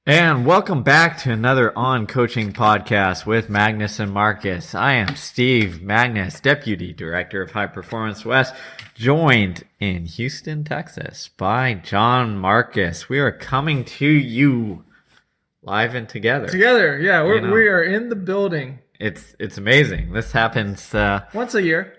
And welcome back to another On Coaching podcast with Magness and Marcus. I am Steve Magness, Deputy Director of High Performance West, joined in Houston, Texas by John Marcus. We are coming to you live and together. Together, yeah. We are in the building. It's amazing. This happens once a year.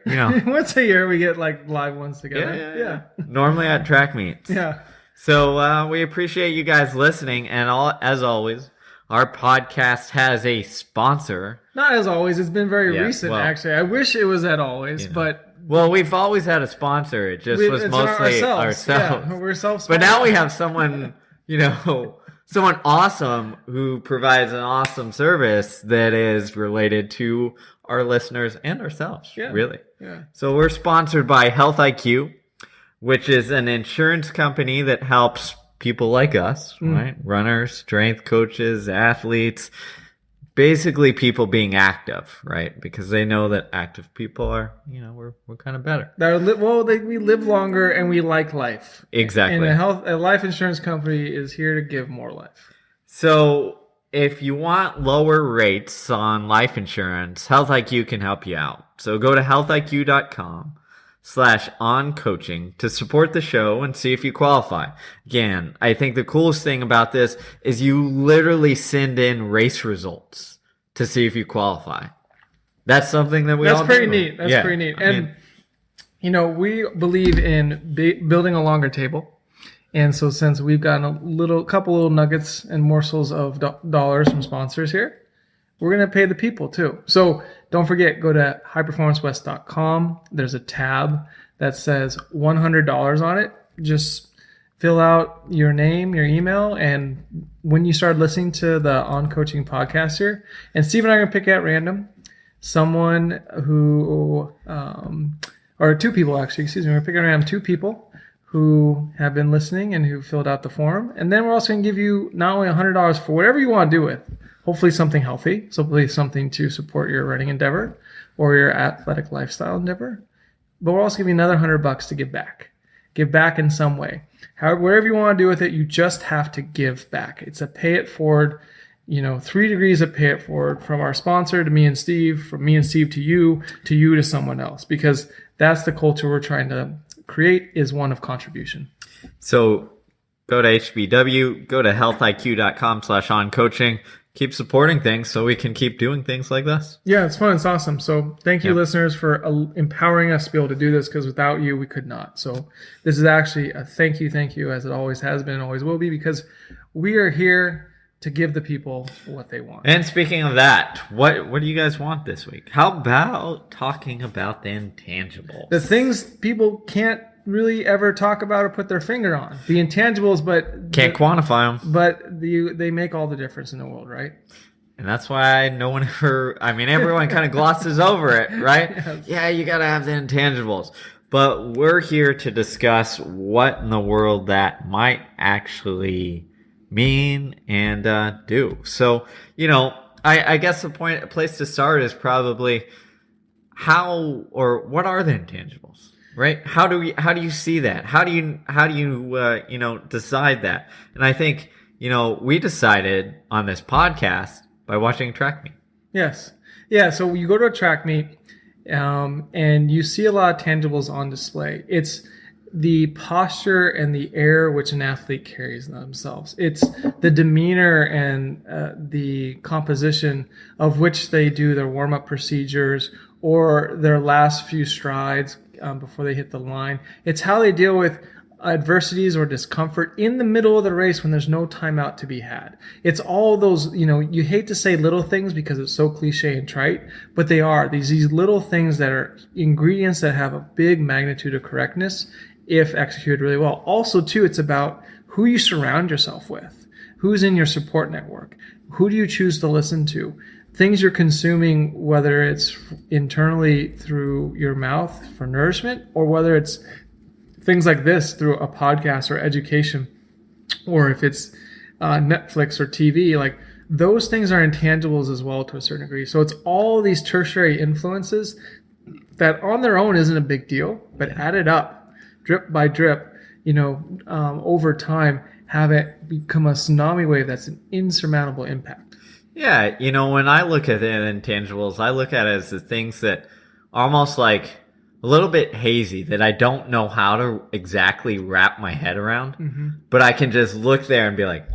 Once a year we get like live ones together. Yeah. Normally at track meets. Yeah. So we appreciate you guys listening, and as always, our podcast has a sponsor. Not as always. It's been very recent, actually. I wish it was at always, but... Well, we've always had a sponsor. It just was mostly ourselves. Yeah, we're self-sponsored. But now we have someone, someone awesome who provides an awesome service that is related to our listeners and ourselves, really. Yeah. So we're sponsored by Health IQ, which is an insurance company that helps people like us, right? Runners, strength coaches, athletes, basically people being active, right? Because they know that active people are, we're kind of better. We live longer and we like life. Exactly. And a life insurance company is here to give more life. So if you want lower rates on life insurance, Health IQ can help you out. So go to healthiq.com/oncoaching to support the show and see if you qualify. Again, I think the coolest thing about this is you literally send in race results to see if you qualify. That's something that That's pretty neat. That's pretty neat. We believe in building a longer table. And so since we've gotten a couple little nuggets and morsels of dollars from sponsors here, we're going to pay the people too. So don't forget, go to highperformancewest.com. There's a tab that says $100 on it. Just fill out your name, your email, and when you start listening to the On Coaching podcast here, and Steve and I are going to pick at random someone who, or two people actually, we're going to pick at random two people who have been listening and who filled out the form. And then we're also going to give you not only $100 for whatever you want to do with. Hopefully something healthy, hopefully something to support your running endeavor or your athletic lifestyle endeavor. But we're also giving you another $100 to give back. Give back in some way. However, whatever you want to do with it, you just have to give back. It's a pay it forward, 3 degrees of pay it forward from our sponsor to me and Steve, from me and Steve to you to someone else. Because that's the culture we're trying to create, is one of contribution. So go to HBW, go to healthiq.com/oncoaching. Keep supporting things so we can keep doing things like this. Yeah, it's fun. It's awesome. So thank you, listeners, for empowering us to be able to do this, because without you, we could not. So this is actually a thank you, as it always has been and always will be, because we are here to give the people what they want. And speaking of that, what do you guys want this week? How about talking about the intangibles? The things people can't really ever talk about or put their finger on. The intangibles, but can't quantify them. But they make all the difference in the world, right? And that's why everyone kind of glosses over it, right? Yes. Yeah, you got to have the intangibles. But we're here to discuss what in the world that might actually mean and do. So, I guess the place to start is probably what are the intangibles? Right? How do you see that? How do you decide that? And I think, we decided on this podcast by watching a track meet. Yes. Yeah. So you go to a track meet, and you see a lot of tangibles on display. It's the posture and the air which an athlete carries themselves. It's the demeanor and the composition of which they do their warm-up procedures or their last few strides before they hit the line. It's how they deal with adversities or discomfort in the middle of the race when there's no timeout to be had. It's all those, you hate to say little things because it's so cliche and trite, but they are these little things that are ingredients that have a big magnitude of correctness if executed really well. Also, too, it's about who you surround yourself with, who's in your support network, who do you choose to listen to, things you're consuming, whether it's internally through your mouth for nourishment or whether it's things like this through a podcast or education, or if it's Netflix or TV, like those things are intangibles as well to a certain degree. So it's all these tertiary influences that on their own isn't a big deal, but added up drip by drip, over time have it become a tsunami wave that's an insurmountable impact. Yeah, when I look at the intangibles, I look at it as the things that are almost like a little bit hazy that I don't know how to exactly wrap my head around, but I can just look there and be like,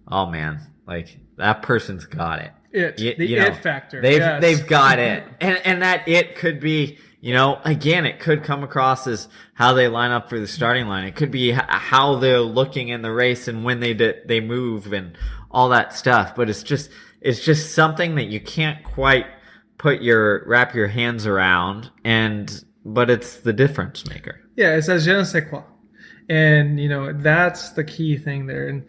oh man, like that person's got it. It factor. They've got it. And that it could be, again, it could come across as how they line up for the starting line. It could be how they're looking in the race and when they move and all that stuff. But it's just something that you can't quite wrap your hands around, but it's the difference maker. Yeah, it says je ne sais quoi. And, that's the key thing there. And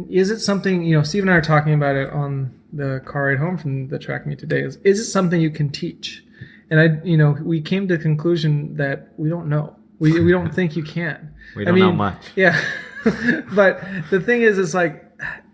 is it something, Steve and I are talking about it on the car ride home from the track meet today, is it something you can teach? And we came to the conclusion that we don't know. We don't think you can. We don't know much. Yeah. But the thing is, it's like,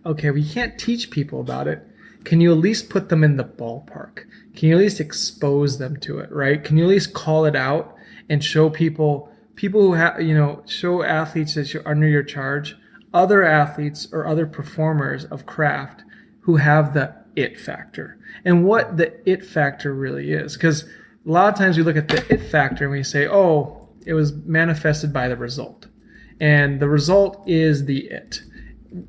okay, we can't teach people about it. Can you at least put them in the ballpark? Can you at least expose them to it, right? Can you at least call it out and show people who have, show athletes that are under your charge, other athletes or other performers of craft who have the it factor, and what the it factor really is. Because a lot of times we look at the it factor and we say, oh, it was manifested by the result. And the result is the it.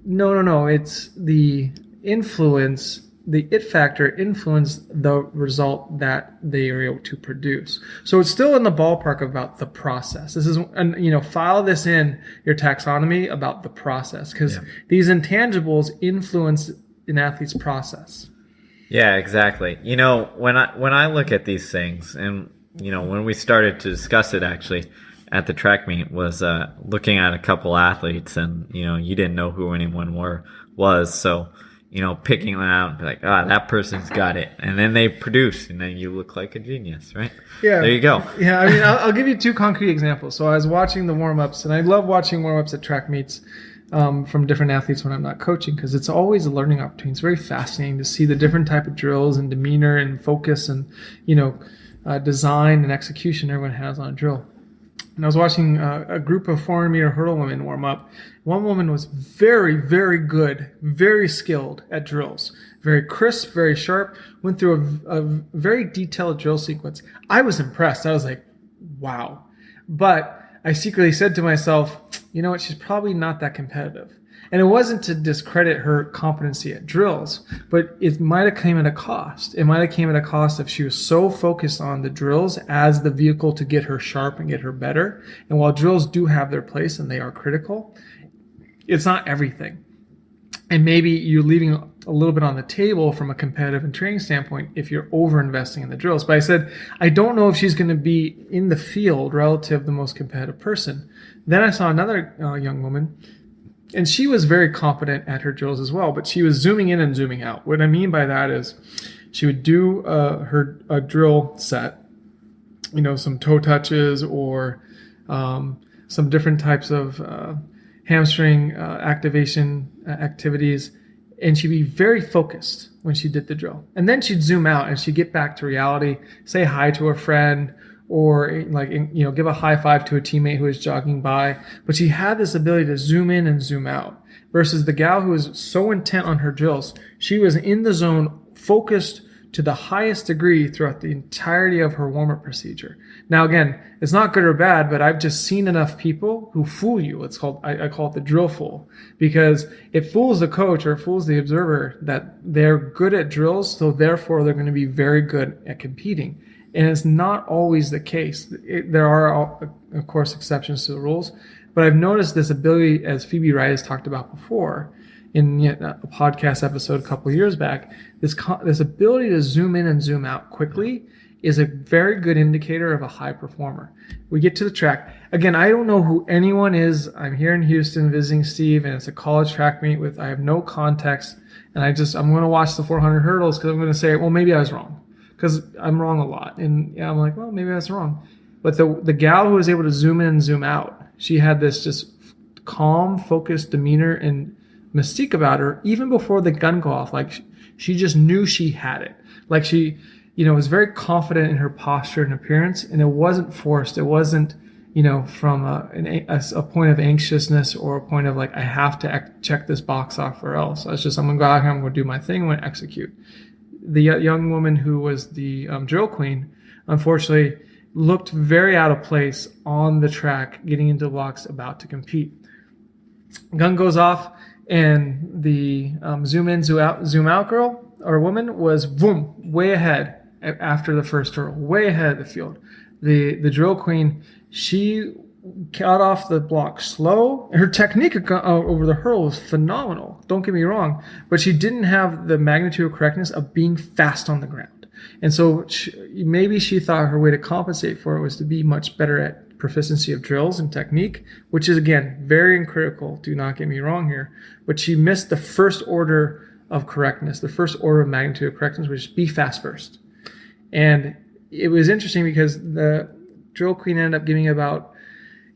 No. It's the influence. The it factor influenced the result that they are able to produce. So it's still in the ballpark about the process. This is, file this in your taxonomy about the process, because these intangibles influence an athlete's process. Yeah, exactly. When I look at these things, and when we started to discuss it actually at the track meet, was looking at a couple athletes, and you didn't know who anyone was, so picking them out and be like, that person's got it. And then they produce, and then you look like a genius, right? Yeah. There you go. Yeah, I'll give you two concrete examples. So I was watching the warm-ups, and I love watching warm-ups at track meets from different athletes when I'm not coaching, because it's always a learning opportunity. It's very fascinating to see the different type of drills and demeanor and focus and, design and execution everyone has on a drill. And I was watching a group of 400-meter hurdle women warm up. One woman was very, very good, very skilled at drills. Very crisp, very sharp, went through a very detailed drill sequence. I was impressed. I was like, wow. But I secretly said to myself, you know what, she's probably not that competitive. And it wasn't to discredit her competency at drills, but it might have came at a cost. It might have came at a cost if she was so focused on the drills as the vehicle to get her sharp and get her better. And while drills do have their place and they are critical, it's not everything. And maybe you're leaving a little bit on the table from a competitive and training standpoint if you're over-investing in the drills. But I said, I don't know if she's going to be in the field relative to the most competitive person. Then I saw another young woman, and she was very competent at her drills as well, but she was zooming in and zooming out. What I mean by that is she would do a drill set, some toe touches or some different types of hamstring activation activities, and she'd be very focused when she did the drill. And then she'd zoom out and she'd get back to reality, say hi to a friend, or give a high five to a teammate who was jogging by. But she had this ability to zoom in and zoom out, versus the gal who was so intent on her drills. She was in the zone, focused to the highest degree throughout the entirety of her warm-up procedure. Now, again, it's not good or bad, but I've just seen enough people who fool you. It's called, I call it the drill fool, because it fools the coach or it fools the observer that they're good at drills, so therefore they're going to be very good at competing. And it's not always the case. There are, of course, exceptions to the rules, but I've noticed this ability, as Phoebe Wright has talked about before, in a podcast episode a couple of years back, this ability to zoom in and zoom out quickly is a very good indicator of a high performer. We get to the track. Again, I don't know who anyone is. I'm here in Houston visiting Steve, and it's a college track meet I have no context, and I'm going to watch the 400 hurdles because I'm going to say, well, maybe I was wrong, because I'm wrong a lot. And I'm like, well, maybe I was wrong. But the gal who was able to zoom in and zoom out, she had this just calm, focused demeanor and mystique about her even before the gun go off. Like she just knew she had it. Like she, was very confident in her posture and appearance, and it wasn't forced. It wasn't, from a point of anxiousness or a point of like, I have to check this box off or else. It's just, I'm going to go out here, I'm going to do my thing, I'm going to execute. The young woman who was the drill queen, unfortunately, looked very out of place on the track, getting into blocks, about to compete. Gun goes off, and the zoom in, zoom out girl or woman was boom, way ahead after the first hurdle, way ahead of the field. The drill queen, she got off the block slow. Her technique over the hurdle was phenomenal. Don't get me wrong, but she didn't have the magnitude of correctness of being fast on the ground. And so maybe she thought her way to compensate for it was to be much better at proficiency of drills and technique, which is, again, very critical. Do not get me wrong here. But she missed the first order of correctness, the first order of magnitude of correctness, which is be fast first. And it was interesting because the drill queen ended up giving about,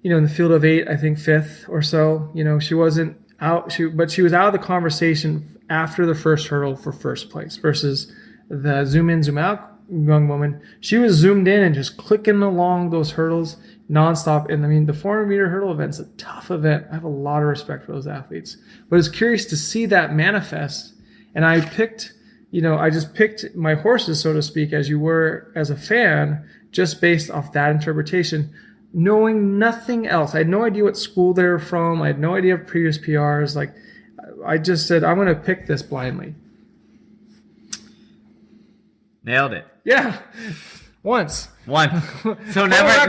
in the field of 8, I think 5th or so. She wasn't out, but she was out of the conversation after the first hurdle for first place versus the zoom in, zoom out young woman. She was zoomed in and just clicking along those hurdles nonstop. And the 400-meter hurdle event's a tough event. I have a lot of respect for those athletes, but it's curious to see that manifest. And I picked, I just picked my horses, so to speak, as you were as a fan, just based off that interpretation, knowing nothing else. I had no idea what school they were from. I had no idea of previous PRs. Like, I just said, I'm going to pick this blindly. Nailed it. Yeah. Once. So never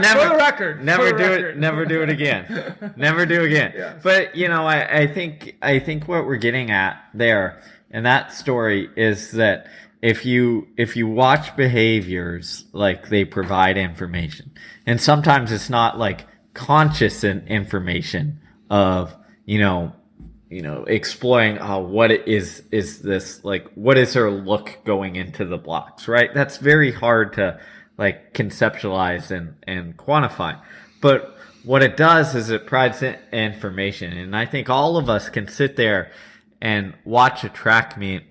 do it again. Never do again. Yeah. But I think what we're getting at there in that story is that if you watch behaviors, like, they provide information, and sometimes it's not like conscious information of exploring what is this, like, what is her look going into the blocks, right? That's very hard to like conceptualize and quantify. But what it does is it provides information. And I think all of us can sit there and watch a track meet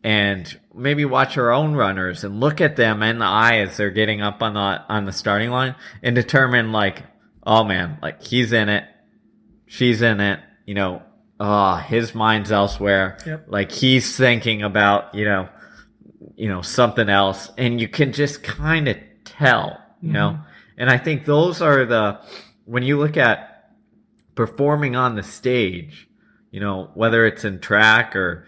and maybe watch our own runners and look at them in the eye as they're getting up on the starting line and determine, like, oh man, like, he's in it, she's in it, his mind's elsewhere. Yep. Like, he's thinking about, something else. And you can just kind of tell, you know? And I think those are when you look at performing on the stage, whether it's in track or,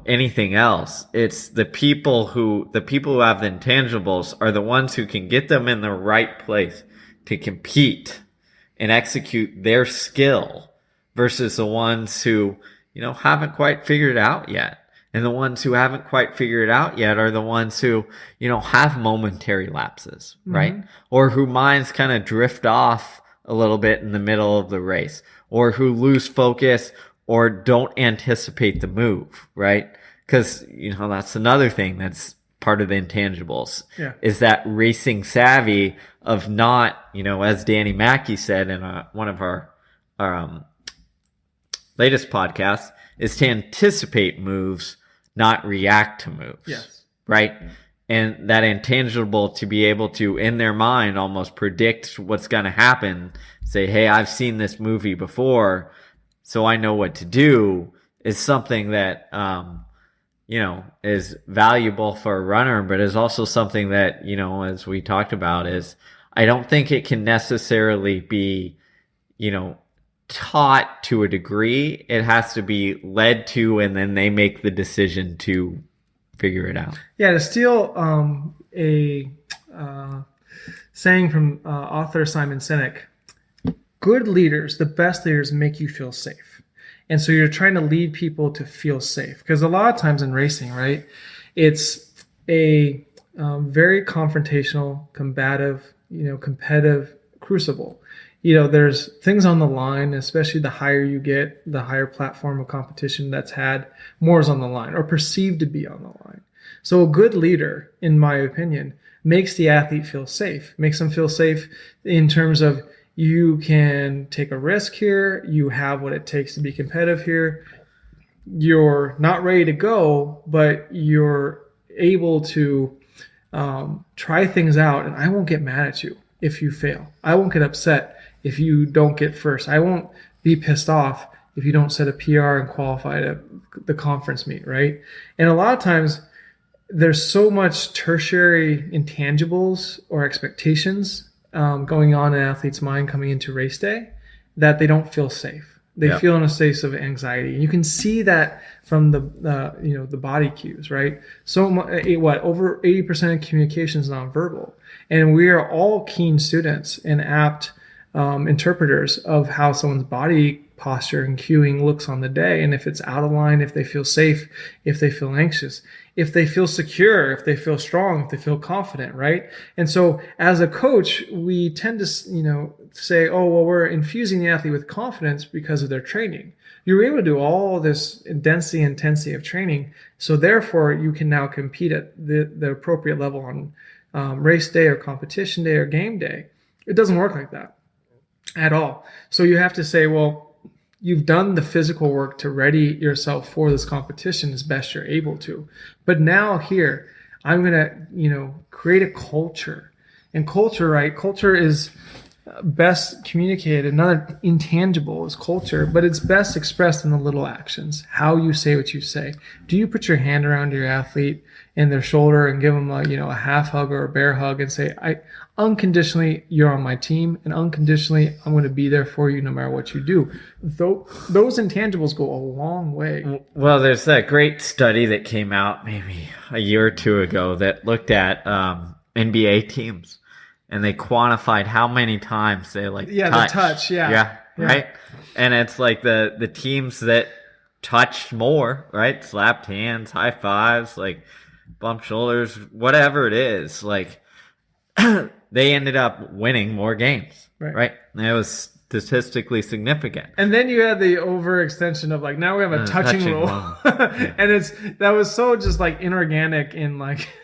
anything else, it's the people who have the intangibles are the ones who can get them in the right place to compete and execute their skill versus the ones who, haven't quite figured it out yet. And the ones who haven't quite figured it out yet are the ones who, have momentary lapses, right? Or who minds kind of drift off a little bit in the middle of the race, or who lose focus or don't anticipate the move, right? Because, that's another thing that's part of the intangibles, is that racing savvy of not, as Danny Mackey said in one of our latest podcasts, is to anticipate moves, not react to moves. Yes. Right? And that intangible to be able to, in their mind, almost predict what's going to happen, say, hey, I've seen this movie before, so I know what to do, is something that, is valuable for a runner, but is also something that, as we talked about, is I don't think it can necessarily be, taught to a degree. It has to be led to, and then they make the decision to figure it out. Yeah, to steal a saying from author Simon Sinek, good leaders, the best leaders, make you feel safe. And so you're trying to lead people to feel safe. Because a lot of times in racing, right, it's a very confrontational, combative, competitive crucible. There's things on the line, especially the higher you get, the higher platform of competition that's had, more is on the line or perceived to be on the line. So a good leader, in my opinion, makes the athlete feel safe, makes them feel safe in terms of, you can take a risk here, you have what it takes to be competitive here, you're not ready to go, but you're able to try things out, and I won't get mad at you if you fail. I won't get upset if you don't get first. I won't be pissed off if you don't set a PR and qualify to the conference meet, right? And a lot of times there's so much tertiary intangibles or expectations going on in an athlete's mind coming into race day that they don't feel safe. They feel in a state of anxiety. And you can see that from the body cues, right? So over 80% of communication is nonverbal. And we are all keen students and apt interpreters of how someone's body posture and cueing looks on the day. And if it's out of line, if they feel safe, if they feel anxious, if they feel secure, if they feel strong, if they feel confident, right? And so as a coach, we tend to, say, oh, well, we're infusing the athlete with confidence because of their training. You're able to do all this density and intensity of training. So therefore, you can now compete at the appropriate level on race day or competition day or game day. It doesn't work like that at all. So you have to say, well, you've done the physical work to ready yourself for this competition as best you're able to. But now here, I'm going to, create a culture. And culture, right? Culture is best communicated. Another intangible is culture, but it's best expressed in the little actions. How you say what you say. Do you put your hand around your athlete and their shoulder and give them a half hug or a bear hug and say, unconditionally, you're on my team, and unconditionally, I'm going to be there for you no matter what you do. Those intangibles go a long way. Well, there's that great study that came out maybe a year or two ago that looked at NBA teams, and they quantified how many times they touch. The touch, yeah, right. And it's like the teams that touched more, right? Slapped hands, high fives, bump shoulders, whatever it is, they ended up winning more games, right? And it was statistically significant. And then you had the overextension of now we have a touching rule. And that was so just inorganic and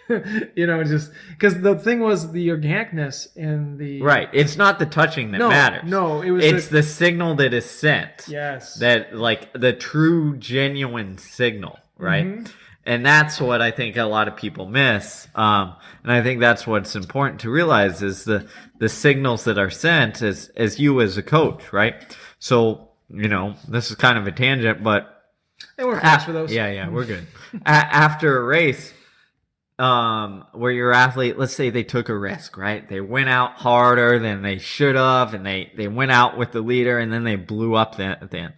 just because the thing was the organicness and the right. It's not the touching that matters. No, it's the signal that is sent. Yes. That the true genuine signal, right? Mm-hmm. And that's what I think a lot of people miss. And I think that's what's important to realize is the signals that are sent as you as a coach, right? So, this is kind of a tangent, but hey, we're fast for those. Yeah, we're good. After a race, where your athlete, let's say they took a risk, right? They went out harder than they should have, and they went out with the leader, and then they blew up at the end.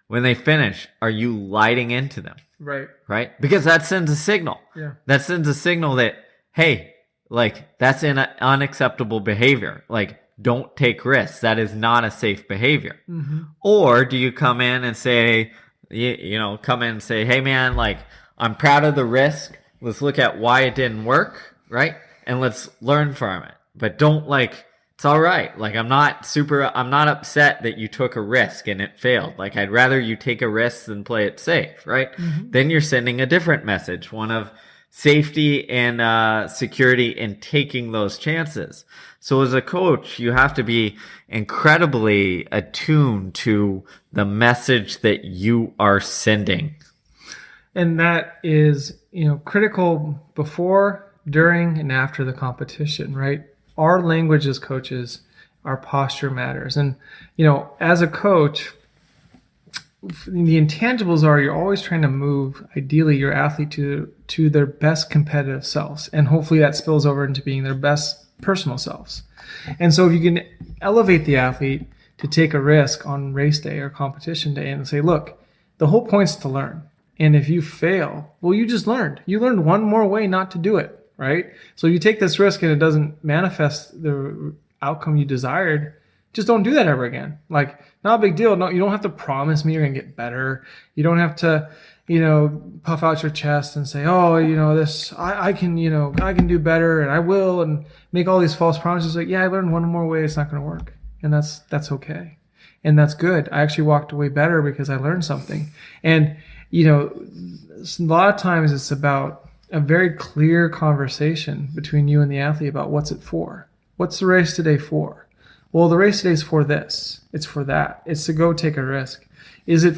When they finish, are you lighting into them? Right? Because that sends a signal. Yeah. That sends a signal that, hey, that's an unacceptable behavior. Don't take risks. That is not a safe behavior. Mm-hmm. Or do you come in and say, hey man, I'm proud of the risk. Let's look at why it didn't work, right? And let's learn from it. But don't it's all right. I'm not upset that you took a risk and it failed. I'd rather you take a risk than play it safe, right? Mm-hmm. Then you're sending a different message, one of safety and security in taking those chances. So as a coach, you have to be incredibly attuned to the message that you are sending. And that is, critical before, during, and after the competition, right? Our language as coaches, our posture matters. And, as a coach, the intangibles are you're always trying to move, ideally, your athlete to their best competitive selves. And hopefully that spills over into being their best personal selves. And so if you can elevate the athlete to take a risk on race day or competition day and say, look, the whole point's to learn. And if you fail, well, you just learned. You learned one more way not to do it. Right? So you take this risk and it doesn't manifest the outcome you desired, just don't do that ever again. Not a big deal. No, you don't have to promise me you're going to get better. You don't have to, puff out your chest and say, oh, I can do better and I will, and make all these false promises. I learned one more way. It's not going to work. And that's okay. And that's good. I actually walked away better because I learned something. And, a lot of times it's about a very clear conversation between you and the athlete about what's it for. What's the race today for? Well, the race today is for this. It's for that. It's to go take a risk. Is it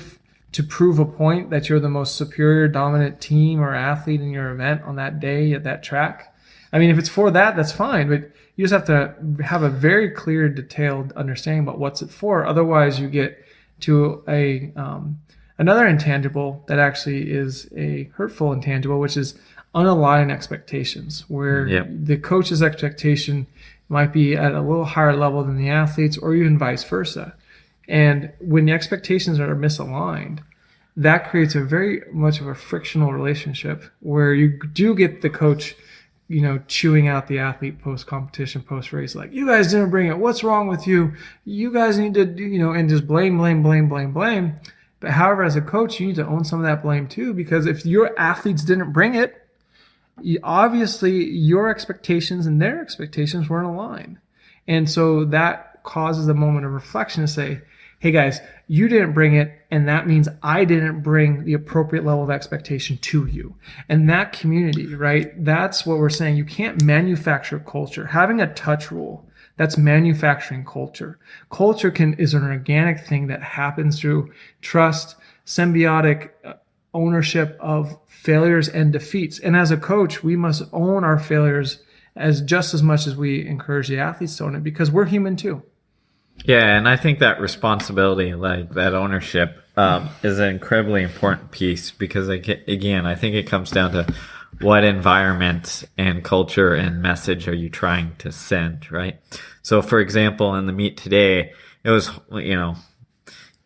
to prove a point that you're the most superior, dominant team or athlete in your event on that day at that track? I mean, if it's for that, that's fine, but you just have to have a very clear, detailed understanding about what's it for. Otherwise, you get to another intangible that actually is a hurtful intangible, which is unaligned expectations, where the coach's expectation might be at a little higher level than the athletes, or even vice versa. And when the expectations are misaligned, that creates a very much of a frictional relationship where you do get the coach, chewing out the athlete post-competition, post-race, like, you guys didn't bring it. What's wrong with you? You guys need to do, and just blame. But however, as a coach, you need to own some of that blame too, because if your athletes didn't bring it, obviously your expectations and their expectations weren't aligned. And so that causes a moment of reflection to say, hey guys, you didn't bring it, and that means I didn't bring the appropriate level of expectation to you. And that community, right? That's what we're saying. You can't manufacture culture. Having a touch rule, that's manufacturing culture. Culture is an organic thing that happens through trust, symbiotic ownership of failures and defeats. And as a coach, we must own our failures just as much as we encourage the athletes to own it, because we're human too. Yeah, and I think that responsibility, like that ownership, is an incredibly important piece, because, again, I think it comes down to what environment and culture and message are you trying to send, right? So, for example, in the meet today, it was,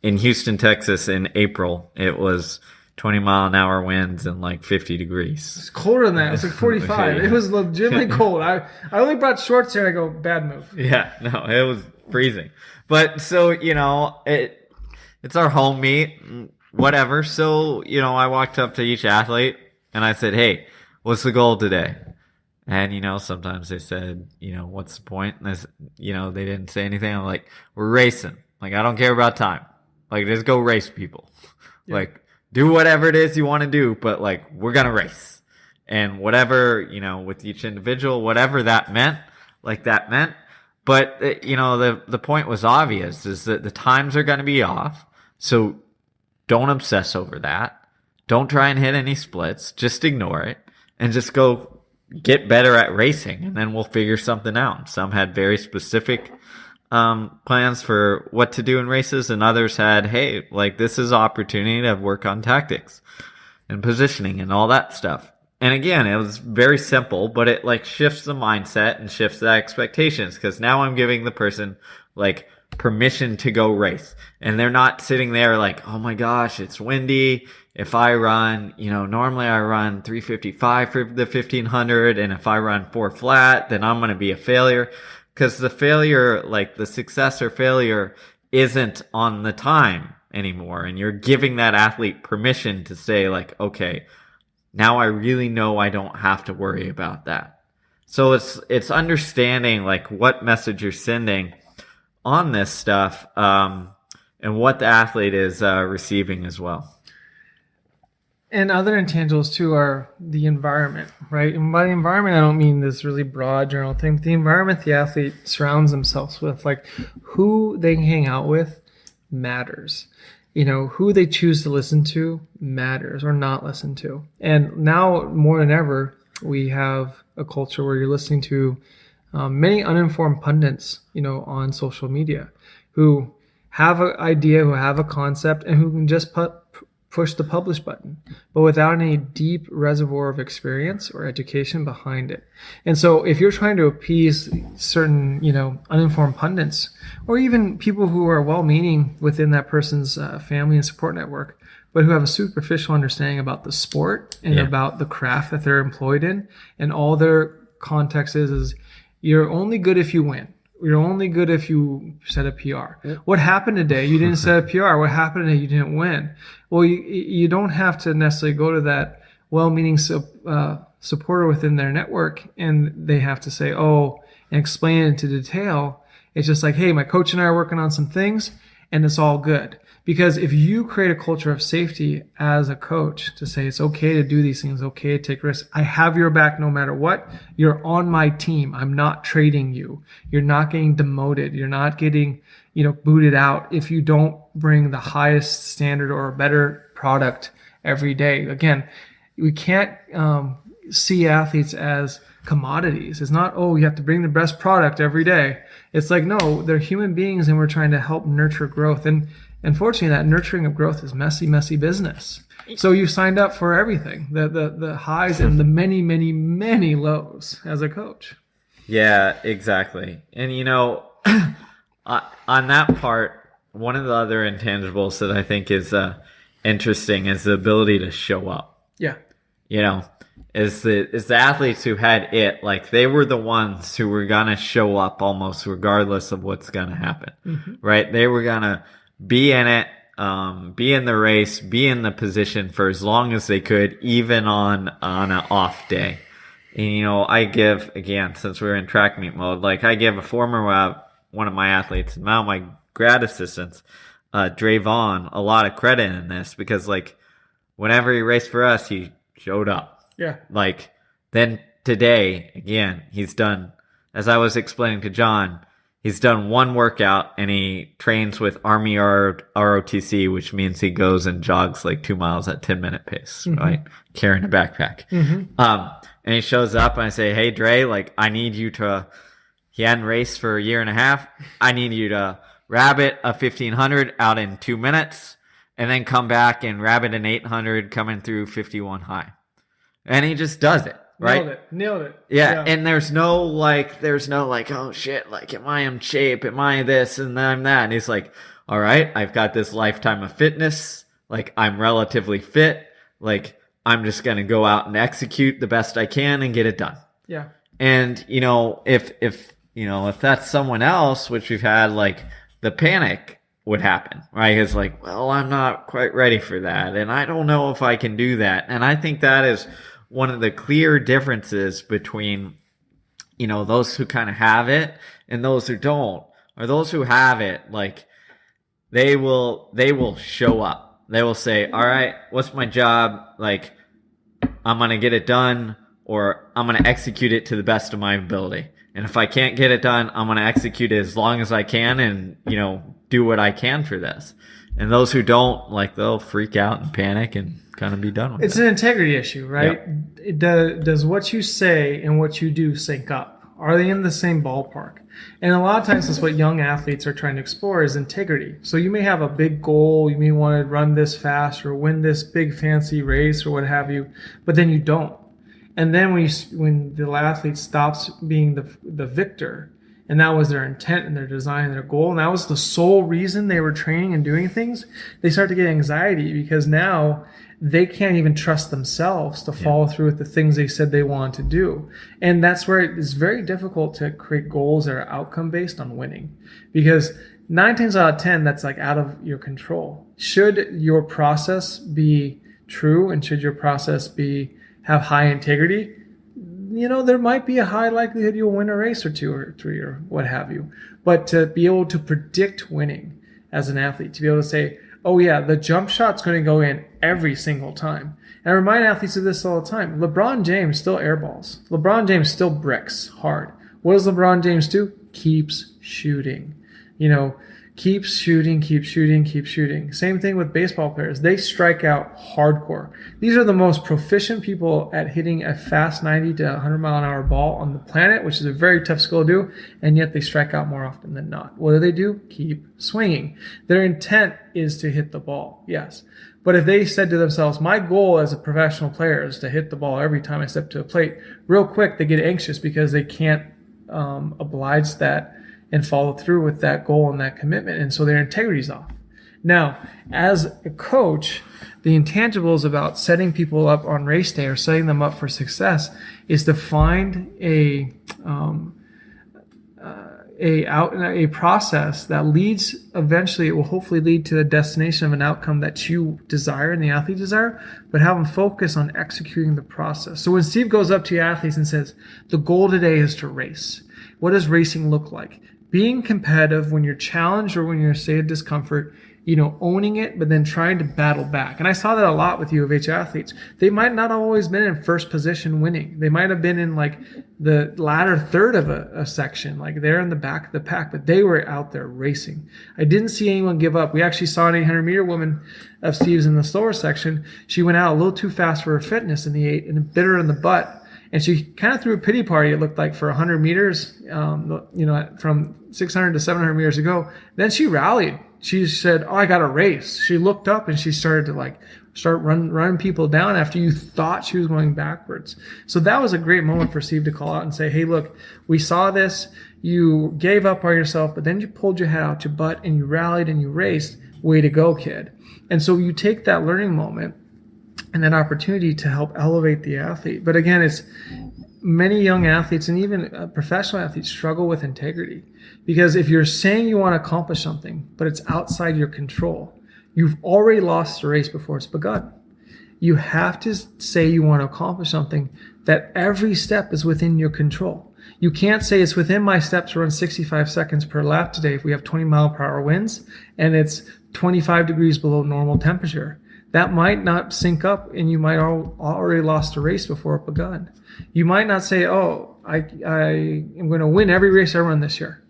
in Houston, Texas in April, it was 20-mile-an-hour winds and like 50 degrees. It's colder than that. It was like 45. It was legitimately cold. I only brought shorts here, and I go, bad move. Yeah, no, it was freezing. But so, it's our home meet, whatever. So, I walked up to each athlete and I said, hey, what's the goal today? And, sometimes they said, what's the point? And they didn't say anything. I'm like, we're racing. Like, I don't care about time. Like, just go race people. Yeah. Like, do whatever it is you want to do, but like, we're going to race. And whatever, with each individual, whatever that meant, like that meant. But, the point was obvious, is that the times are going to be off. So don't obsess over that. Don't try and hit any splits. Just ignore it and just go get better at racing. And then we'll figure something out. Some had very specific plans for what to do in races, and others had, hey, like, this is opportunity to work on tactics and positioning and all that stuff. And again, it was very simple, but it like shifts the mindset and shifts the expectations, because now I'm giving the person like permission to go race, and they're not sitting there like, oh my gosh, it's windy. If I run, normally I run 3:55 for the 1500, and if I run 4 flat, then I'm going to be a failure. Because the failure, like the success or failure, isn't on the time anymore. And you're giving that athlete permission to say like, okay, now I really know I don't have to worry about that. So it's understanding like what message you're sending on this stuff, and what the athlete is receiving as well. And other intangibles too are the environment, right? And by the environment, I don't mean this really broad general thing. But the environment the athlete surrounds themselves with, like who they hang out with, matters. Who they choose to listen to matters, or not listen to. And now more than ever, we have a culture where you're listening to many uninformed pundits, on social media, who have an idea, who have a concept, and who can just push the publish button, but without any deep reservoir of experience or education behind it. And so if you're trying to appease certain, uninformed pundits, or even people who are well-meaning within that person's family and support network, but who have a superficial understanding about the sport and about the craft that they're employed in, and all their context is you're only good if you win. You're only good if you set a PR. Yep. What happened today? You didn't set a PR. What happened today? You didn't win. Well, you don't have to necessarily go to that well-meaning supporter within their network, and they have to say, and explain it into detail. It's just like, hey, my coach and I are working on some things, and it's all good. Because if you create a culture of safety as a coach to say it's okay to do these things, okay to take risks, I have your back no matter what, you're on my team. I'm not trading you. You're not getting demoted. You're not getting, booted out if you don't bring the highest standard or a better product every day. Again, we can't see athletes as commodities. It's not, oh, you have to bring the best product every day. It's like, no, they're human beings and we're trying to help nurture growth. And unfortunately, that nurturing of growth is messy, messy business. So you signed up for everything, the highs and the many, many, many lows as a coach. Yeah, exactly. And, on that part, one of the other intangibles that I think is interesting is the ability to show up. Yeah. Is the athletes who had it, like they were the ones who were going to show up almost regardless of what's going to happen, right? They were going to be in it, be in the race, be in the position for as long as they could, even on an off day. And, I give, again, since we're in track meet mode, like I give a former, one of my athletes, and now my grad assistants, Drayvon, a lot of credit in this because like whenever he raced for us, he showed up. Yeah. Like then today, again, he's done, as I was explaining to John, he's done one workout and he trains with Army ROTC, which means he goes and jogs like 2 miles at 10-minute pace, right? Carrying a backpack. And he shows up and I say, hey, Dre, like I need you to, he hadn't raced for a year and a half. I need you to rabbit a 1500 out in 2 minutes and then come back and rabbit an 800 coming through 51 high. And he just does it, right? Nailed it. Yeah. And there's no like, oh shit, like, am I in shape? Am I this? And I'm that. And he's like, all right, I've got this lifetime of fitness. Like, I'm relatively fit. Like, I'm just going to go out and execute the best I can and get it done. Yeah. And, if that's someone else, which we've had, like, the panic would happen, right? It's like, well, I'm not quite ready for that. And I don't know if I can do that. And I think that is one of the clear differences between, those who kind of have it and those who don't. Or those who have it, like, they will show up. They will say, all right, what's my job? Like, I'm going to get it done, or I'm going to execute it to the best of my ability. And if I can't get it done, I'm going to execute it as long as I can and, do what I can for this. And those who don't, like, they'll freak out and panic and kind of be done with it. It's an integrity issue, right? Yep. Does what you say and what you do sync up? Are they in the same ballpark? And a lot of times that's what young athletes are trying to explore is integrity. So you may have a big goal. You may want to run this fast or win this big fancy race or what have you, but then you don't. And then when the athlete stops being the victor, and that was their intent and their design and their goal, and that was the sole reason they were training and doing things, they start to get anxiety because now they can't even trust themselves to follow through with the things they said they want to do. And that's where it is very difficult to create goals that are outcome based on winning, because 9 times out of 10, that's like out of your control. Should your process be true and should your process have high integrity, there might be a high likelihood you'll win a race or 2 or 3 or what have you. But to be able to predict winning as an athlete, to be able to say, oh yeah, the jump shot's going to go in every single time. And I remind athletes of this all the time. LeBron James still airballs. LeBron James still bricks hard. What does LeBron James do? Keeps shooting. Keeps shooting, keeps shooting, keeps shooting. Same thing with baseball players. They strike out hardcore. These are the most proficient people at hitting a fast 90 to 100 mile an hour ball on the planet, which is a very tough skill to do, and yet they strike out more often than not. What do? Keep swinging. Their intent is to hit the ball, yes. But if they said to themselves, my goal as a professional player is to hit the ball every time I step to a plate, real quick they get anxious because they can't oblige that and follow through with that goal and that commitment. And so their integrity's off. Now, as a coach, the intangibles about setting people up on race day or setting them up for success is to find a process that leads, eventually it will hopefully lead to the destination of an outcome that you desire and the athlete desire, but have them focus on executing the process. So when Steve goes up to your athletes and says, the goal today is to race, what does racing look like? Being competitive when you're challenged or when you're in a state of discomfort, owning it, but then trying to battle back. And I saw that a lot with U of H athletes. They might not have always been in first position winning. They might have been in like the latter third of a section, like they're in the back of the pack, but they were out there racing. I didn't see anyone give up. We actually saw an 800-meter woman of Steve's in the slower section. She went out a little too fast for her fitness in the 8 and it bit her in the butt. And she kind of threw a pity party, it looked like, for 100 meters, from 600 to 700 meters ago. Then she rallied. She said, "Oh, I got a race." She looked up and she started to start running people down after you thought she was going backwards. So that was a great moment for Steve to call out and say, "Hey, look, we saw this. You gave up on yourself, but then you pulled your head out your butt and you rallied and you raced. Way to go, kid." And so you take that learning moment and that opportunity to help elevate the athlete. But again, it's many young athletes and even professional athletes struggle with integrity, because if you're saying you want to accomplish something, but it's outside your control, you've already lost the race before it's begun. You have to say you want to accomplish something that every step is within your control. You can't say it's within my step to run 65 seconds per lap today if we have 20-mile-per-hour winds and it's 25 degrees below normal temperature. That might not sync up, and you might already lost the race before it begun. You might not say, "Oh, I am going to win every race I run this year."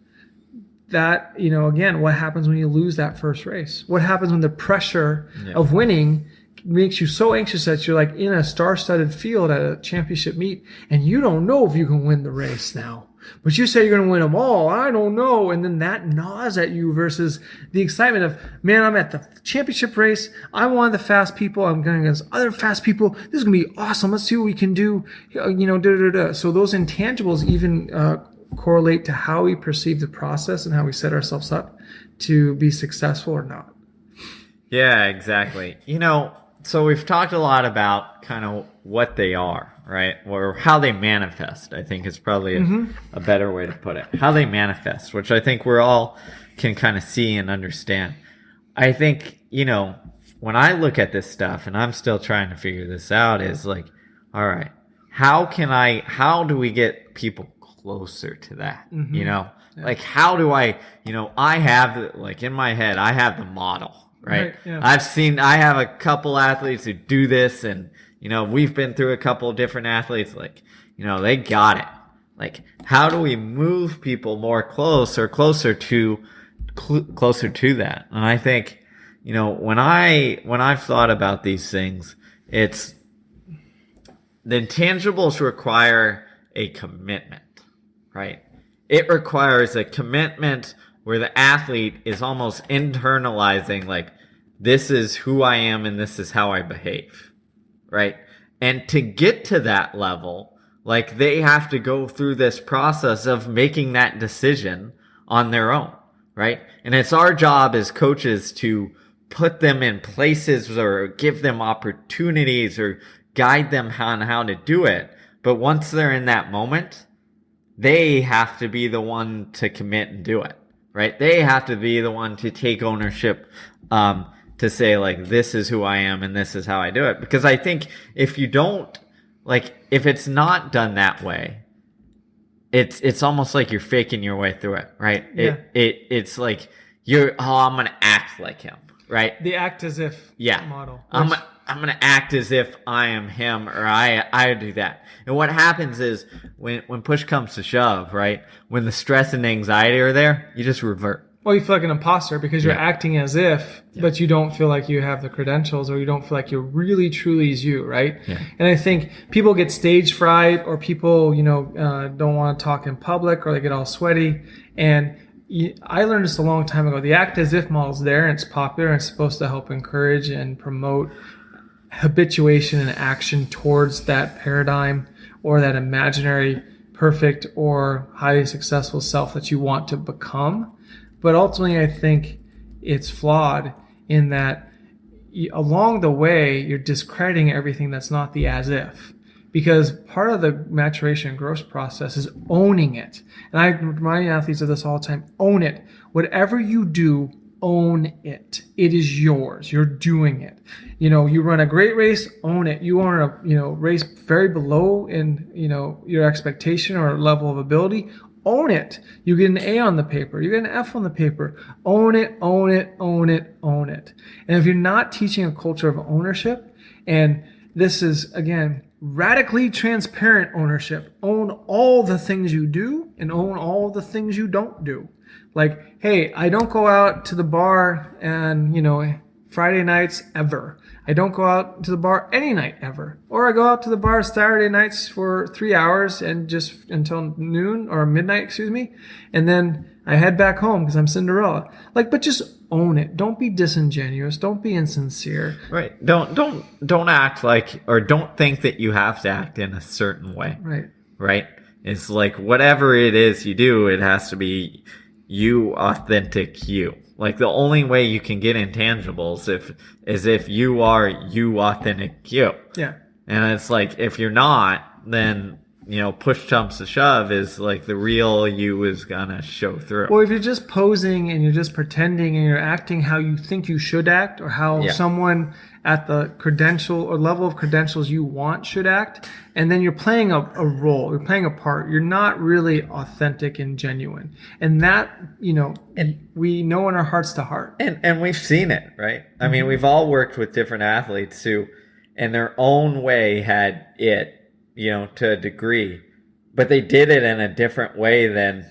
That, again, what happens when you lose that first race? What happens when the pressure of winning makes you so anxious that you're like in a star-studded field at a championship meet and you don't know if you can win the race now? But you say you're going to win them all. I don't know. And then that gnaws at you versus the excitement of, man, I'm at the championship race. I'm one of the fast people. I'm going against other fast people. This is going to be awesome. Let's see what we can do. So those intangibles even correlate to how we perceive the process and how we set ourselves up to be successful or not. Yeah, exactly. So we've talked a lot about kind of what they are, right? Or how they manifest, I think is probably a better way to put it. How they manifest, which I think we're all can kind of see and understand. I think, when I look at this stuff, and I'm still trying to figure this out, is like, all right, how do we get people closer to that? Like, how do I have, like, in my head, I have the model. Right. Yeah. I have a couple athletes who do this, and, we've been through a couple of different athletes, like, they got it. Like, how do we move people more closer to that? And I think, when I've thought about these things, it's the intangibles require a commitment, right? It requires a commitment where the athlete is almost internalizing, like, this is who I am and this is how I behave, right? And to get to that level, like, they have to go through this process of making that decision on their own, right? And it's our job as coaches to put them in places or give them opportunities or guide them on how to do it. But once they're in that moment, they have to be the one to commit and do it. Right? They have to be the one to take ownership, to say, like, this is who I am and this is how I do it. Because I think if you don't, like, if it's not done that way, it's almost like you're faking your way through it, right? Yeah. It's like I'm going to act like him, right? The act as if model. I'm going to act as if I am him, or I do that. And what happens is when push comes to shove, right? When the stress and anxiety are there, you just revert. Well, you feel like an imposter because you're acting as if, but you don't feel like you have the credentials, or you don't feel like you're really truly is you, right? Yeah. And I think people get stage fright, or people, don't want to talk in public, or they get all sweaty. And I learned this a long time ago. The act as if model is there, and it's popular, and it's supposed to help encourage and promote habituation and action towards that paradigm or that imaginary perfect or highly successful self that you want to become. But ultimately, I think it's flawed in that along the way, you're discrediting everything that's not the as if. Because part of the maturation and growth process is owning it. And I remind athletes of this all the time. Own it. Whatever you do, own it. It is yours. You're doing it. You run a great race, own it. You run a race very below in your expectation or level of ability, own it. You get an A on the paper, you get an F on the paper. Own it, own it, own it, own it. And if you're not teaching a culture of ownership, and this is again radically transparent ownership, own all the things you do and own all the things you don't do. Like, hey, I don't go out to the bar and, Friday nights ever. I don't go out to the bar any night ever. Or I go out to the bar Saturday nights for 3 hours and just until noon or midnight, excuse me. And then I head back home because I'm Cinderella. Like, but just own it. Don't be disingenuous. Don't be insincere. Right. Don't act like, or don't think that you have to act in a certain way. Right. Right. It's like whatever it is you do, it has to be you, authentic you. Like the only way you can get intangibles is if you are you, authentic you. Yeah. And it's like if you're not, then push comes to shove is like the real you is gonna show through. Or if you're just posing and you're just pretending and you're acting how you think you should act, or how someone at the credential or level of credentials you want should act, and then you're playing a role, you're playing a part, you're not really authentic and genuine. And that, and we know in our hearts to heart. And we've seen it, right? I mean, we've all worked with different athletes who, in their own way, had it, to a degree, but they did it in a different way than,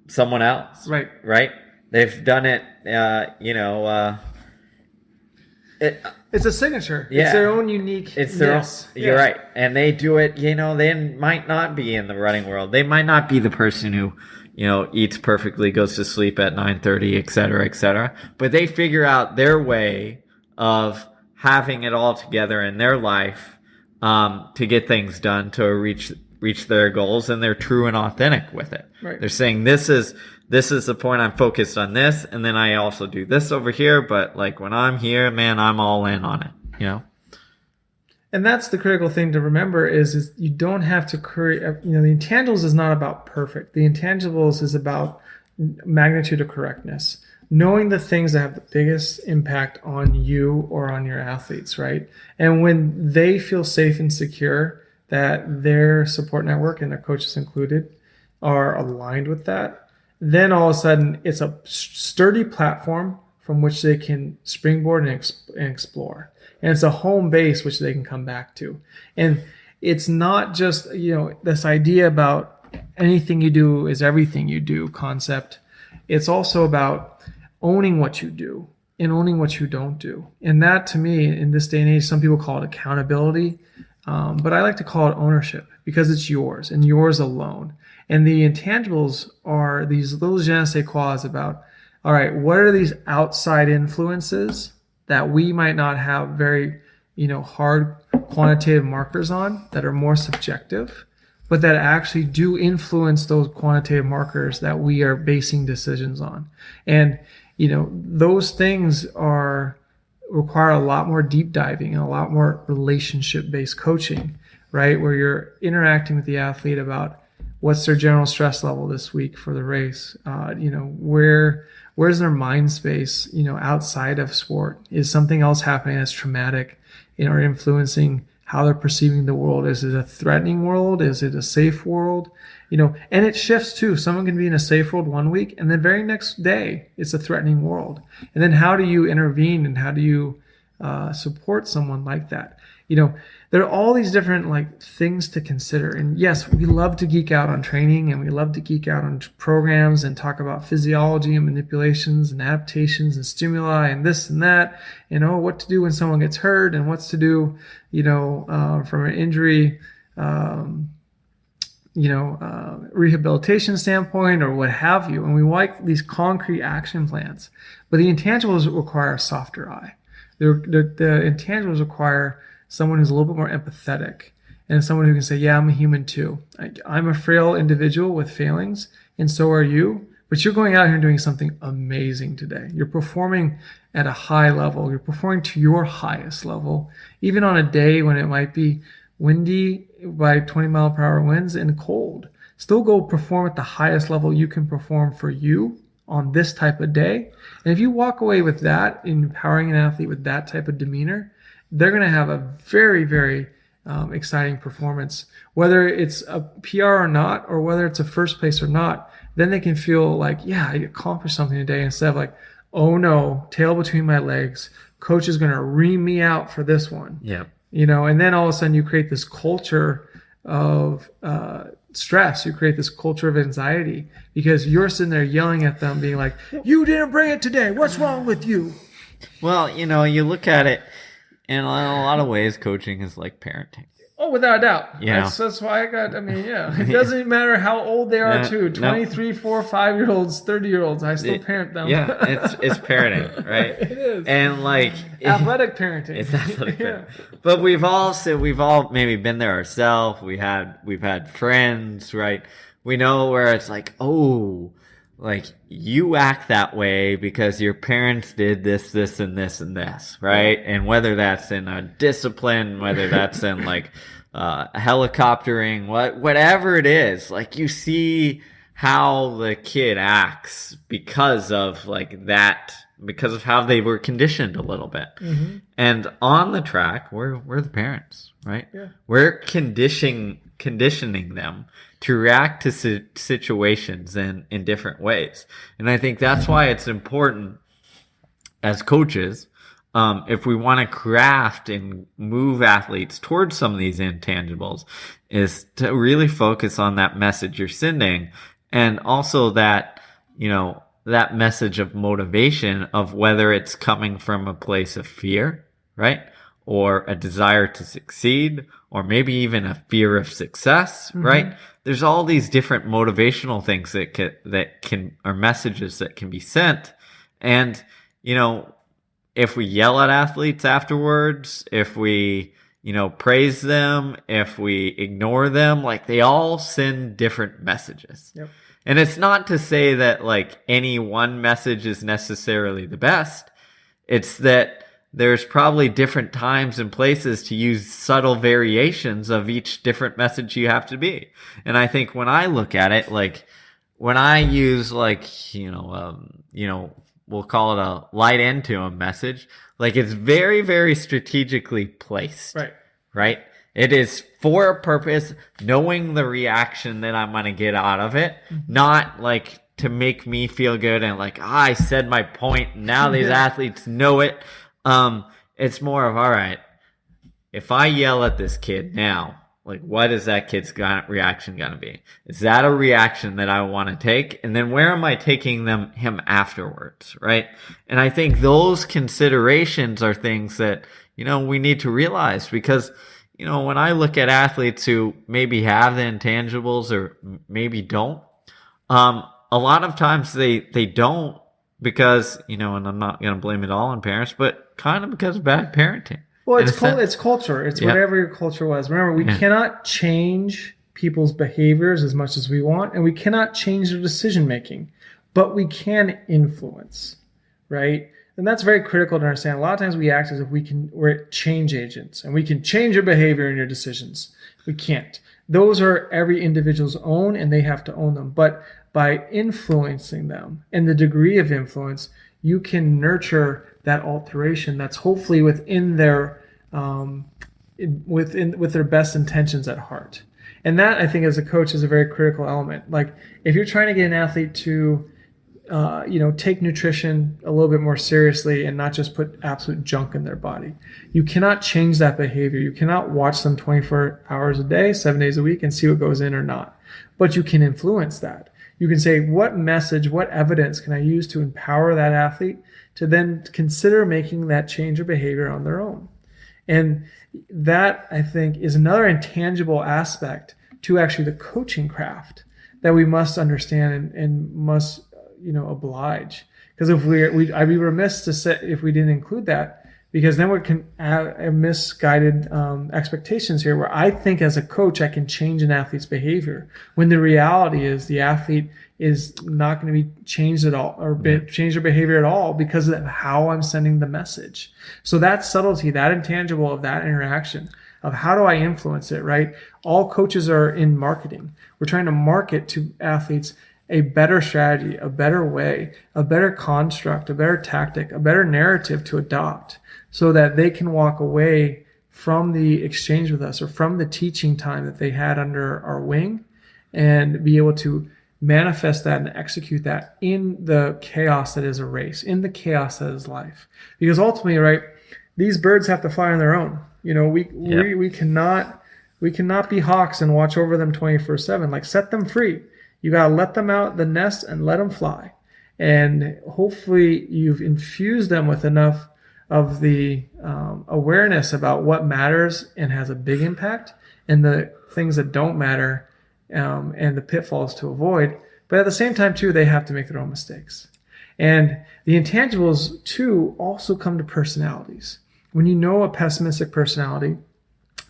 someone else. Right. Right. They've done it, it's a signature. Yeah. It's their own unique. It's their own, you're right. And they do it, they might not be in the running world. They might not be the person who, eats perfectly, goes to sleep at 9:30, et cetera, et cetera. But they figure out their way of having it all together in their life, to get things done, to reach their goals, and they're true and authentic with it. Right. They're saying this is the point, I'm focused on this, and then I also do this over here, but like when I'm here, man, I'm all in on it, And that's the critical thing to remember is you don't have to create, the intangibles is not about perfect. The intangibles is about magnitude of correctness. Knowing the things that have the biggest impact on you or on your athletes, right? And when they feel safe and secure that their support network and their coaches included are aligned with that, then all of a sudden it's a sturdy platform from which they can springboard and explore. And it's a home base which they can come back to. And it's not just, this idea about anything you do is everything you do concept. It's also about owning what you do and owning what you don't do. And that, to me, in this day and age, some people call it accountability, but I like to call it ownership because it's yours and yours alone. And the intangibles are these little je ne sais quoi about, all right, what are these outside influences that we might not have very, hard quantitative markers on, that are more subjective, but that actually do influence those quantitative markers that we are basing decisions on. And those things require a lot more deep diving and a lot more relationship-based coaching, right? Where you're interacting with the athlete about what's their general stress level this week for the race. Where's their mind space, outside of sport? Is something else happening that's traumatic, or influencing how they're perceiving the world? Is it a threatening world? Is it a safe world? And it shifts too. Someone can be in a safe world one week, and the very next day it's a threatening world. And then how do you intervene, and how do you support someone like that? There are all these different things to consider. And yes, we love to geek out on training, and we love to geek out on programs and talk about physiology and manipulations and adaptations and stimuli and this and that, and what to do when someone gets hurt, and what's to do, from an injury, rehabilitation standpoint, or what have you. And we like these concrete action plans, but the intangibles require a softer eye. The intangibles require someone who's a little bit more empathetic, and someone who can say, yeah, I'm a human too. I'm a frail individual with failings, and so are you, but you're going out here and doing something amazing today. You're performing at a high level. You're performing to your highest level, even on a day when it might be windy by 20-mile-per-hour winds and cold. Still go perform at the highest level you can perform for you on this type of day. And if you walk away with that, empowering an athlete with that type of demeanor, they're going to have a very, very exciting performance. Whether it's a PR or not, or whether it's a first place or not, then they can feel like, yeah, I accomplished something today, instead of like, oh no, tail between my legs, coach is going to ream me out for this one. Yeah. And then all of a sudden you create this culture of stress. You create this culture of anxiety because you're sitting there yelling at them, being like, you didn't bring it today. What's wrong with you? Well, you look at it in a lot of ways, coaching is like parenting. Oh, without a doubt. Yeah. That's why it doesn't matter how old they are too. 23, 4, 5-year-olds, 30-year-olds, I still parent them. Yeah, it's parenting, right? It is. And like athletic parenting. It's athletic parenting. But we've all maybe been there ourselves. We've had friends, right? We know where it's like, oh, like you act that way because your parents did this, this, and this, and this, right? And whether that's in a discipline, whether that's in like helicoptering, whatever it is, like you see how the kid acts because of like that, because of how they were conditioned a little bit. Mm-hmm. And on the track, we're the parents, right? Yeah. We're conditioning them to react to situations in different ways. And I think that's why it's important as coaches, if we want to craft and move athletes towards some of these intangibles, is to really focus on that message you're sending, and also that, that message of motivation, of whether it's coming from a place of fear, right? Or a desire to succeed, or maybe even a fear of success, mm-hmm. right? There's all these different motivational things or messages that can be sent. And, if we yell at athletes afterwards, if we, praise them, if we ignore them, like they all send different messages. Yep. And it's not to say that like any one message is necessarily the best. It's that there's probably different times and places to use subtle variations of each different message you have to be. And I think when I look at it, like when I use like, we'll call it a light into a message, like it's very, very strategically placed. Right? It is for a purpose, knowing the reaction that I'm going to get out of it, mm-hmm. not like to make me feel good and like, I said my point. Now these athletes know it. It's more of, all right, if I yell at this kid now, like what is that kid's reaction going to be? Is that a reaction that I want to take? And then where am I taking him afterwards, right? And I think those considerations are things that, we need to realize, because, when I look at athletes who maybe have the intangibles or maybe don't, a lot of times they don't, because, and I'm not going to blame it all on parents, but kind of because of bad parenting. Well, it's culture. It's whatever your culture was. Remember, we cannot change people's behaviors as much as we want, and we cannot change their decision making, but we can influence, right? And that's very critical to understand. A lot of times we act as if we're change agents, and we can change your behavior and your decisions. We can't. Those are every individual's own, and they have to own them. But by influencing them and the degree of influence, you can nurture that alteration that's hopefully within their with their best intentions at heart. And that, I think, as a coach, is a very critical element. Like if you're trying to get an athlete to take nutrition a little bit more seriously and not just put absolute junk in their body, you cannot change that behavior. You cannot watch them 24 hours a day, 7 days a week, and see what goes in or not. But you can influence that. You can say, what message, what evidence can I use to empower that athlete to then consider making that change of behavior on their own? And that, I think, is another intangible aspect to actually the coaching craft that we must understand and must, oblige. Because if I'd be remiss to say if we didn't include that, because then we can have misguided expectations here, where I think as a coach I can change an athlete's behavior, when the reality is the athlete is not going to be changed at all, or change their behavior at all, because of how I'm sending the message. So that subtlety, that intangible of that interaction, of how do I influence it, right? All coaches are in marketing. We're trying to market to athletes a better strategy, a better way, a better construct, a better tactic, a better narrative to adopt, so that they can walk away from the exchange with us, or from the teaching time that they had under our wing, and be able to manifest that and execute that in the chaos that is a race, in the chaos that is life. Because ultimately, right, these birds have to fly on their own. We cannot be hawks and watch over them 24/7. Like, set them free. You got to let them out the nest and let them fly. And hopefully you've infused them with enough of the awareness about what matters and has a big impact, and the things that don't matter, and the pitfalls to avoid. But at the same time, too, they have to make their own mistakes. And the intangibles, too, also come to personalities. When you know a pessimistic personality,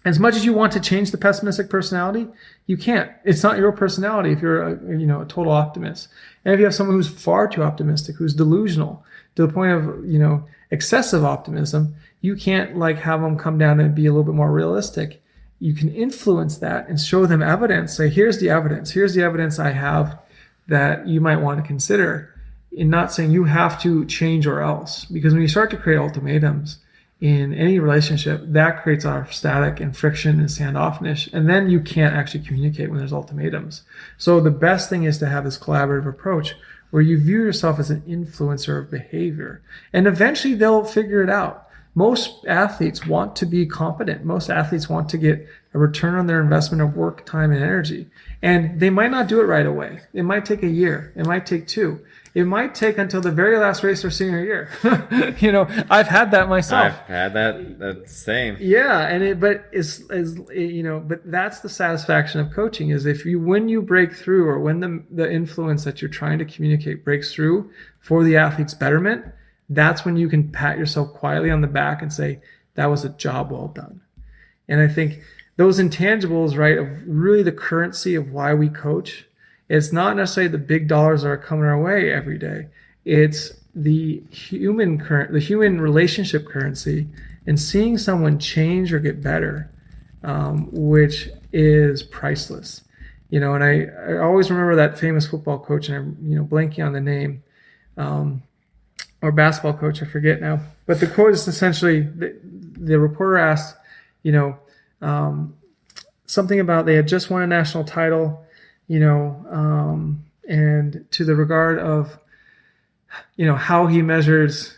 as much as you want to change the pessimistic personality, you can't. It's not your personality if you're a total optimist. And if you have someone who's far too optimistic, who's delusional to the point of excessive optimism, you can't have them come down and be a little bit more realistic. You can influence that and show them evidence. Say, here's the evidence. Here's the evidence I have that you might want to consider. In not saying you have to change or else. Because when you start to create ultimatums in any relationship, that creates a lot of static and friction and standoffishness. And then you can't actually communicate when there's ultimatums. So the best thing is to have this collaborative approach where you view yourself as an influencer of behavior. And eventually they'll figure it out. Most athletes want to be competent. Most athletes want to get a return on their investment of work, time, and energy. And they might not do it right away. It might take a year. It might take 2. It might take until the very last race their senior year. I've had that myself. I've had that same. Yeah, but that's the satisfaction of coaching is when you break through, or when the influence that you're trying to communicate breaks through for the athlete's betterment, that's when you can pat yourself quietly on the back and say, that was a job well done. And I think those intangibles, right, of really the currency of why we coach, it's not necessarily the big dollars that are coming our way every day. It's the human relationship currency, and seeing someone change or get better, which is priceless. And I always remember that famous football coach, and I'm blanking on the name, or basketball coach, I forget now. But the quote is essentially, the reporter asked, something about they had just won a national title, and to the regard of, how he measures,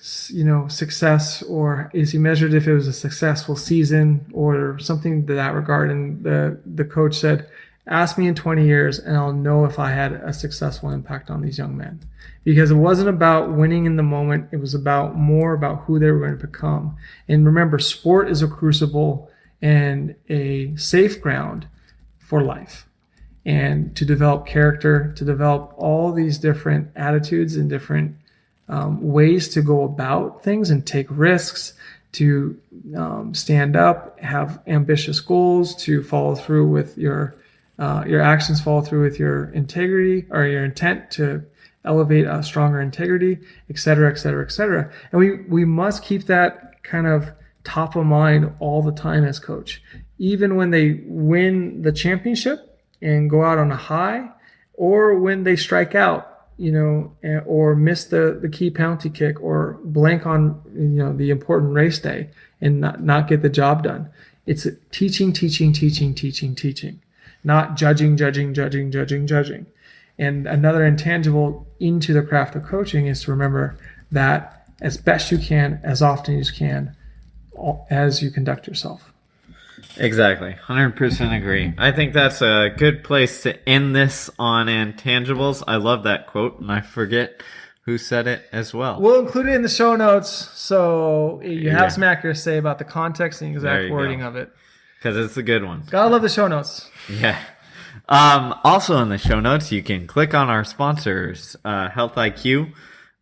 success, or is he measured if it was a successful season or something to that regard. And the coach said, ask me in 20 years and I'll know if I had a successful impact on these young men. Because it wasn't about winning in the moment. It was more about who they were going to become. And remember, sport is a crucible and a safe ground for life. And to develop character, to develop all these different attitudes and different ways to go about things and take risks, to stand up, have ambitious goals, to follow through with your actions, follow through with your integrity or your intent to elevate a stronger integrity, et cetera, et cetera, et cetera. And we must keep that kind of top of mind all the time as coach. Even when they win the championship and go out on a high, or when they strike out, or miss the key penalty kick, or blank on, the important race day and not get the job done. It's teaching, not judging. And another intangible into the craft of coaching is to remember that as best you can, as often as you can, as you conduct yourself. Exactly. 100% agree. I think that's a good place to end this on intangibles. I love that quote, and I forget who said it as well. We'll include it in the show notes so you have some accuracy say about the context and exact wording of it. Because it's a good one. Gotta love the show notes. Yeah. Also in the show notes, you can click on our sponsors, Health IQ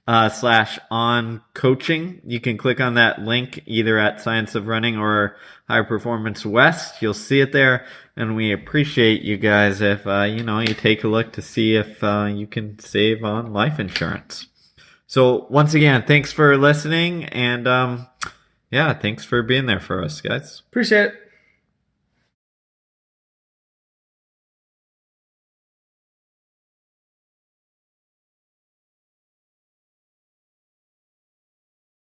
/on coaching. You can click on that link either at Science of Running or High Performance West. You'll see it there, and we appreciate you guys if you take a look to see if you can save on life insurance. So once again, thanks for listening, and thanks for being there for us, guys. Appreciate it.